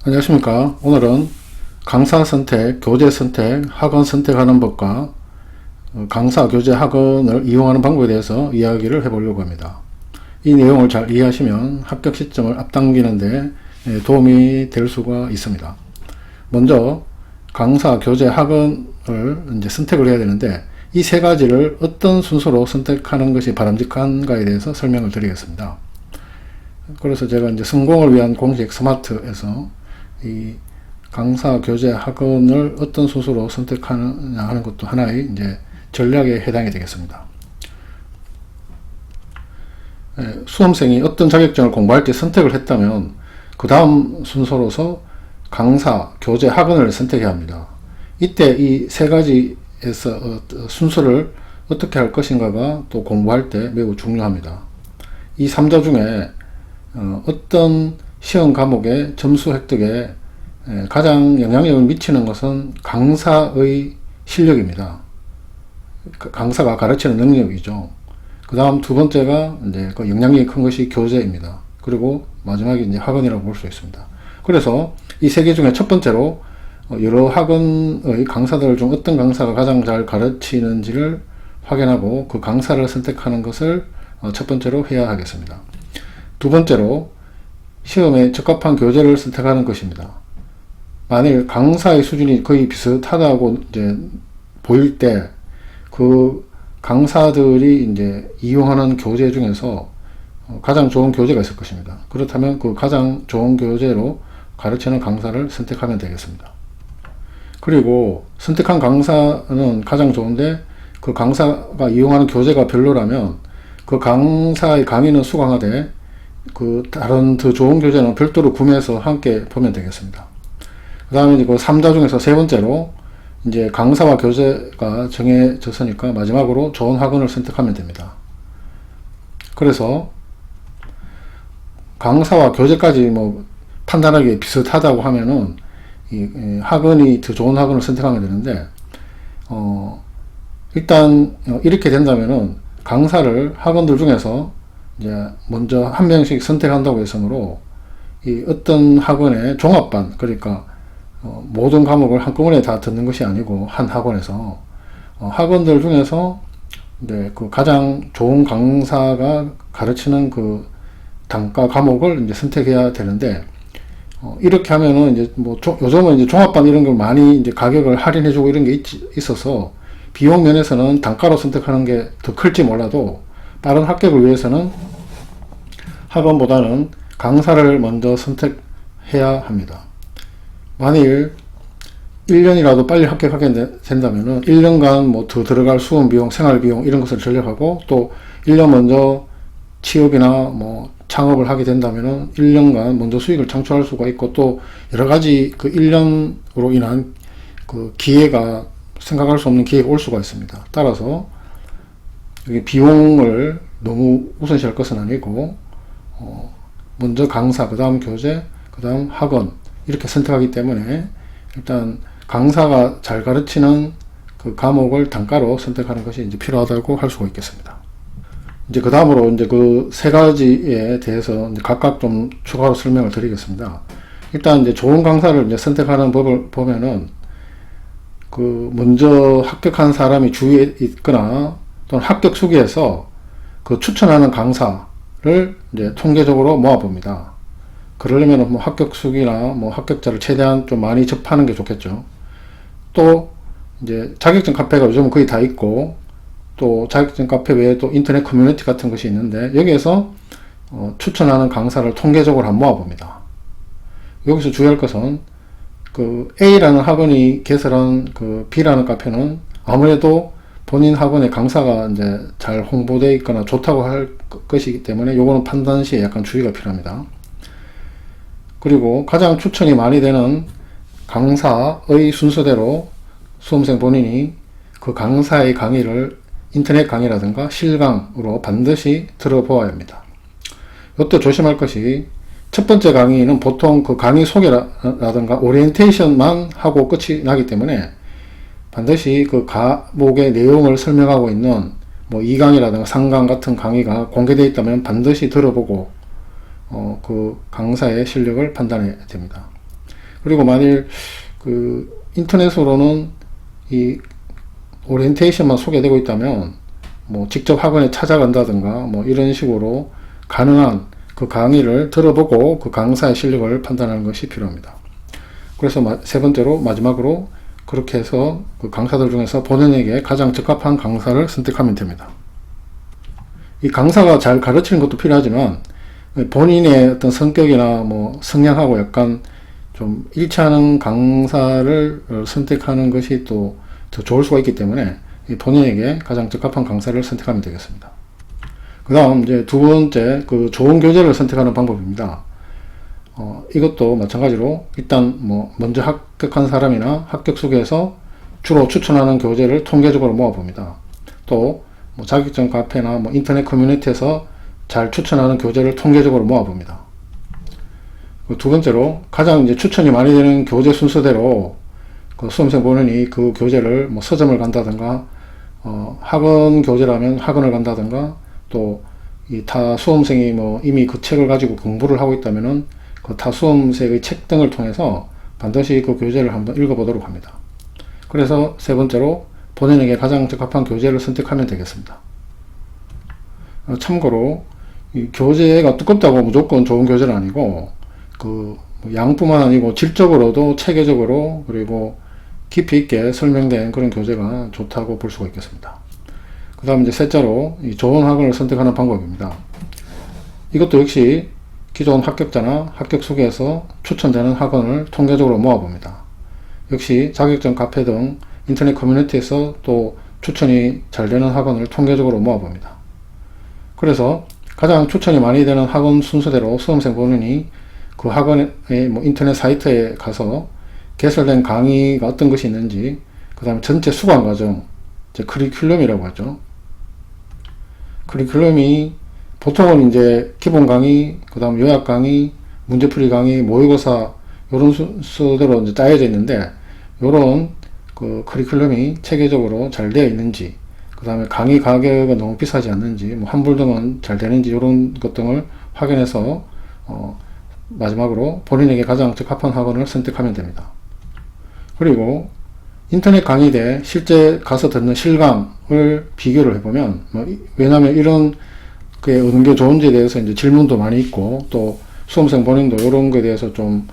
안녕하십니까. 오늘은 강사 선택, 교재 선택, 학원 선택하는 법과 강사, 교재, 학원을 이용하는 방법에 대해서 이야기를 해보려고 합니다. 이 내용을 잘 이해하시면 합격 시점을 앞당기는데 도움이 될 수가 있습니다. 먼저 강사, 교재, 학원을 이제 선택을 해야 되는데 이 세 가지를 어떤 순서로 선택하는 것이 바람직한가에 대해서 설명을 드리겠습니다. 그래서 제가 이제 성공을 위한 공식 스마트에서 이 강사, 교재, 학원을 어떤 순서로 선택하느냐 하는 것도 하나의 이제 전략에 해당이 되겠습니다. 수험생이 어떤 자격증을 공부할 때 선택을 했다면 그 다음 순서로서 강사, 교재, 학원을 선택해야 합니다. 이때 이 세 가지에서 순서를 어떻게 할 것인가가 또 공부할 때 매우 중요합니다. 이 3자 중에 어떤 시험 과목의 점수 획득에 가장 영향력을 미치는 것은 강사의 실력입니다. 강사가 가르치는 능력이죠. 그 다음 두 번째가 이제 그 영향력이 큰 것이 교재입니다. 그리고 마지막에 이제 학원이라고 볼 수 있습니다. 그래서 이 세 개 중에 첫 번째로 여러 학원의 강사들 중 어떤 강사가 가장 잘 가르치는지를 확인하고 그 강사를 선택하는 것을 첫 번째로 해야 하겠습니다. 두 번째로 시험에 적합한 교재를 선택하는 것입니다. 만일 강사의 수준이 거의 비슷하다고 이제 보일 때 그 강사들이 이제 이용하는 교재 중에서 가장 좋은 교재가 있을 것입니다. 그렇다면 그 가장 좋은 교재로 가르치는 강사를 선택하면 되겠습니다. 그리고 선택한 강사는 가장 좋은데 그 강사가 이용하는 교재가 별로라면 그 강사의 강의는 수강하되 그 다른 더 좋은 교재는 별도로 구매해서 함께 보면 되겠습니다. 그 다음에 이제 그 3자 중에서 세 번째로 이제 강사와 교재가 정해졌으니까 마지막으로 좋은 학원을 선택하면 됩니다. 그래서 강사와 교재까지 뭐 판단하기 비슷하다고 하면은 이 학원이 더 좋은 학원을 선택하면 되는데 일단 이렇게 된다면은 강사를 학원들 중에서 이제 먼저 한 명씩 선택한다고 했으므로 이 어떤 학원의 종합반, 그러니까 모든 과목을 한꺼번에 다 듣는 것이 아니고 한 학원에서 학원들 중에서 이제 그 가장 좋은 강사가 가르치는 그 단과 과목을 이제 선택해야 되는데 이렇게 하면은 이제 뭐 요즘은 이제 종합반 이런 걸 많이 이제 가격을 할인해주고 이런 게 있어서 비용 면에서는 단가로 선택하는 게 더 클지 몰라도 빠른 합격을 위해서는 학원보다는 강사를 먼저 선택해야 합니다. 만일 1년이라도 빨리 합격하게 된다면은 1년간 뭐 더 들어갈 수험 비용, 생활 비용 이런 것을 절약하고 또 1년 먼저 취업이나 뭐 창업을 하게 된다면은 1년간 먼저 수익을 창출할 수가 있고 또 여러 가지 그 1년으로 인한 그 기회가 생각할 수 없는 기회가 올 수가 있습니다. 따라서 여기 비용을 너무 우선시할 것은 아니고 먼저 강사, 그 다음 교재, 그 다음 학원 이렇게 선택하기 때문에 일단 강사가 잘 가르치는 그 과목을 단가로 선택하는 것이 이제 필요하다고 할 수가 있겠습니다. 이제 그 다음으로 이제 그 세 가지에 대해서 이제 각각 좀 추가로 설명을 드리겠습니다. 일단 이제 좋은 강사를 이제 선택하는 법을 보면은 그 먼저 합격한 사람이 주위에 있거나 또는 합격 수기에서 그 추천하는 강사를 이제 통계적으로 모아봅니다. 그러려면 뭐 합격 수기나 뭐 합격자를 최대한 좀 많이 접하는 게 좋겠죠. 또 이제 자격증 카페가 요즘은 거의 다 있고 또 자격증 카페 외에 또 인터넷 커뮤니티 같은 것이 있는데 여기에서 추천하는 강사를 통계적으로 한번 모아봅니다. 여기서 주의할 것은 그 A라는 학원이 개설한 그 B라는 카페는 아무래도 본인 학원의 강사가 이제 잘 홍보되어 있거나 좋다고 할 것이기 때문에 요거는 판단 시에 약간 주의가 필요합니다. 그리고 가장 추천이 많이 되는 강사의 순서대로 수험생 본인이 그 강사의 강의를 인터넷 강의라든가 실강으로 반드시 들어보아야 합니다. 이때 조심할 것이 첫 번째 강의는 보통 그 강의 소개라든가 오리엔테이션만 하고 끝이 나기 때문에 반드시 그 과목의 내용을 설명하고 있는 뭐 2강이라든가 3강 같은 강의가 공개되어 있다면 반드시 들어보고 그 강사의 실력을 판단해야 됩니다. 그리고 만일 그 인터넷으로는 이 오리엔테이션만 소개되고 있다면 뭐 직접 학원에 찾아간다든가 뭐 이런 식으로 가능한 그 강의를 들어보고 그 강사의 실력을 판단하는 것이 필요합니다. 그래서 세 번째로 마지막으로 그렇게 해서 그 강사들 중에서 본인에게 가장 적합한 강사를 선택하면 됩니다. 이 강사가 잘 가르치는 것도 필요하지만 본인의 어떤 성격이나 뭐 성향하고 약간 좀 일치하는 강사를 선택하는 것이 또 더 좋을 수가 있기 때문에 본인에게 가장 적합한 강사를 선택하면 되겠습니다. 그 다음 이제 두 번째 그 좋은 교재를 선택하는 방법입니다. 이것도 마찬가지로 일단 뭐 먼저 합격한 사람이나 합격 속에서 주로 추천하는 교재를 통계적으로 모아봅니다. 또 뭐 자격증 카페나 뭐 인터넷 커뮤니티에서 잘 추천하는 교재를 통계적으로 모아봅니다. 두 번째로 가장 이제 추천이 많이 되는 교재 순서대로 그 수험생 본인이 그 교재를 뭐 서점을 간다든가 학원 교재라면 학원을 간다든가 또 이 타 수험생이 뭐 이미 그 책을 가지고 공부를 하고 있다면은 그 타 수험생의 책 등을 통해서 반드시 그 교재를 한번 읽어보도록 합니다. 그래서 세 번째로 본인에게 가장 적합한 교재를 선택하면 되겠습니다. 참고로 이 교재가 두껍다고 무조건 좋은 교재는 아니고 그 양뿐만 아니고 질적으로도 체계적으로 그리고 깊이 있게 설명된 그런 교재가 좋다고 볼 수가 있겠습니다. 그 다음 이제 셋째로 이 좋은 학원을 선택하는 방법입니다. 이것도 역시 기존 합격자나 합격 소개에서 추천되는 학원을 통계적으로 모아봅니다. 역시 자격증 카페 등 인터넷 커뮤니티에서 또 추천이 잘 되는 학원을 통계적으로 모아봅니다. 그래서 가장 추천이 많이 되는 학원 순서대로 수험생 본인이 그 학원의 뭐 인터넷 사이트에 가서 개설된 강의가 어떤 것이 있는지, 그 다음에 전체 수강 과정, 이제 커리큘럼이라고 하죠. 커리큘럼이 보통은 이제 기본 강의, 그 다음 요약 강의, 문제풀이 강의, 모의고사 이런 순서대로 이제 짜여져 있는데, 요런 그 커리큘럼이 체계적으로 잘 되어 있는지, 그 다음에 강의 가격은 너무 비싸지 않는지, 뭐 환불 등은 잘 되는지 이런 것 등을 확인해서 마지막으로 본인에게 가장 적합한 학원을 선택하면 됩니다. 그리고 인터넷 강의 대 실제 가서 듣는 실강을 비교를 해보면, 왜냐하면 이런 게 어느 게 좋은지에 대해서 이제 질문도 많이 있고 또 수험생 본인도 이런 거에 대해서 좀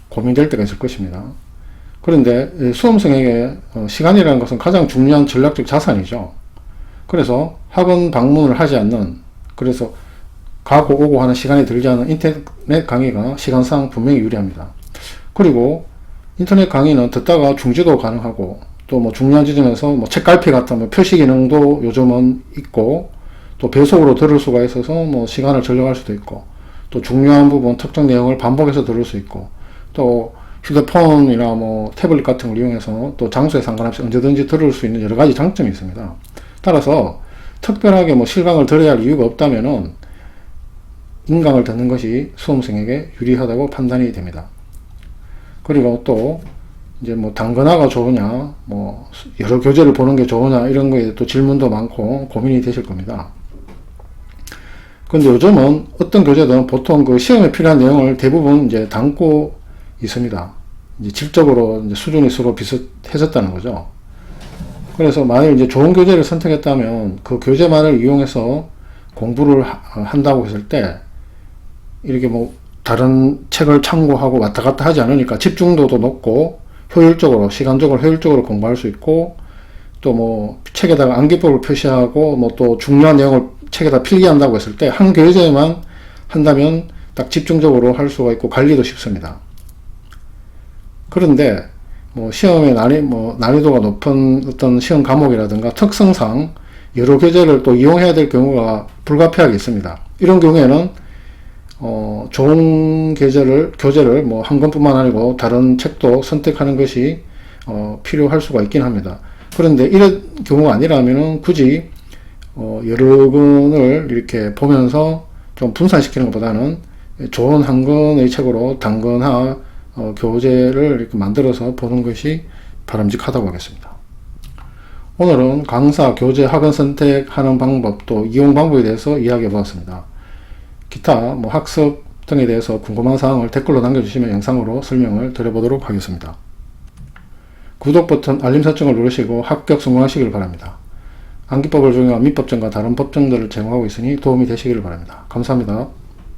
고민될 때가 있을 것입니다. 그런데 수험생에게 시간이라는 것은 가장 중요한 전략적 자산이죠. 그래서 학원 방문을 하지 않는, 그래서 가고 오고 하는 시간이 들지 않은 인터넷 강의가 시간상 분명히 유리합니다. 그리고 인터넷 강의는 듣다가 중지도 가능하고 또 뭐 중요한 지점에서 뭐 책갈피 같은 뭐 표시 기능도 요즘은 있고 또 배속으로 들을 수가 있어서 뭐 시간을 절약할 수도 있고 또 중요한 부분 특정 내용을 반복해서 들을 수 있고 또 휴대폰이나 뭐 태블릿 같은 걸 이용해서 또 장소에 상관없이 언제든지 들을 수 있는 여러 가지 장점이 있습니다. 따라서 특별하게 뭐 실강을 들어야 할 이유가 없다면은 인강을 듣는 것이 수험생에게 유리하다고 판단이 됩니다. 그리고 또 이제 뭐 단권화가 좋으냐, 뭐 여러 교재를 보는 게 좋으냐 이런 거에 또 질문도 많고 고민이 되실 겁니다. 근데 요즘은 어떤 교재든 보통 그 시험에 필요한 내용을 대부분 이제 담고 있습니다. 이제 질적으로 이제 수준이 서로 비슷해졌다는 거죠. 그래서 만일 이제 좋은 교재를 선택했다면 그 교재만을 이용해서 공부를 한다고 했을 때 이렇게 뭐 다른 책을 참고하고 왔다 갔다 하지 않으니까 집중도도 높고 효율적으로, 시간적으로 효율적으로 공부할 수 있고 또 뭐 책에다가 암기법을 표시하고 뭐 또 중요한 내용을 책에다 필기한다고 했을 때 한 교재만 한다면 딱 집중적으로 할 수가 있고 관리도 쉽습니다. 그런데 뭐 시험의 난이도가 높은 어떤 시험 과목이라든가 특성상 여러 교재를 또 이용해야 될 경우가 불가피하게 있습니다. 이런 경우에는 좋은 교재를 뭐 한 권뿐만 아니고 다른 책도 선택하는 것이 필요할 수가 있긴 합니다. 그런데 이런 경우가 아니라면은 굳이 여러 권을 이렇게 보면서 좀 분산시키는 것보다는 좋은 한 권의 책으로 단권화 교재를 이렇게 만들어서 보는 것이 바람직하다고 하겠습니다. 오늘은 강사, 교재, 학원 선택하는 방법 또 이용 방법에 대해서 이야기해 보았습니다. 기타 뭐 학습, 등에 대해서 궁금한 사항을 댓글로 남겨주시면 영상으로 설명을 드려보도록 하겠습니다. 구독 버튼, 알림 설정을 누르시고 합격 성공하시길 바랍니다. 암기법을 적용한 민법전과 다른 법정들을 제공하고 있으니 도움이 되시기를 바랍니다. 감사합니다.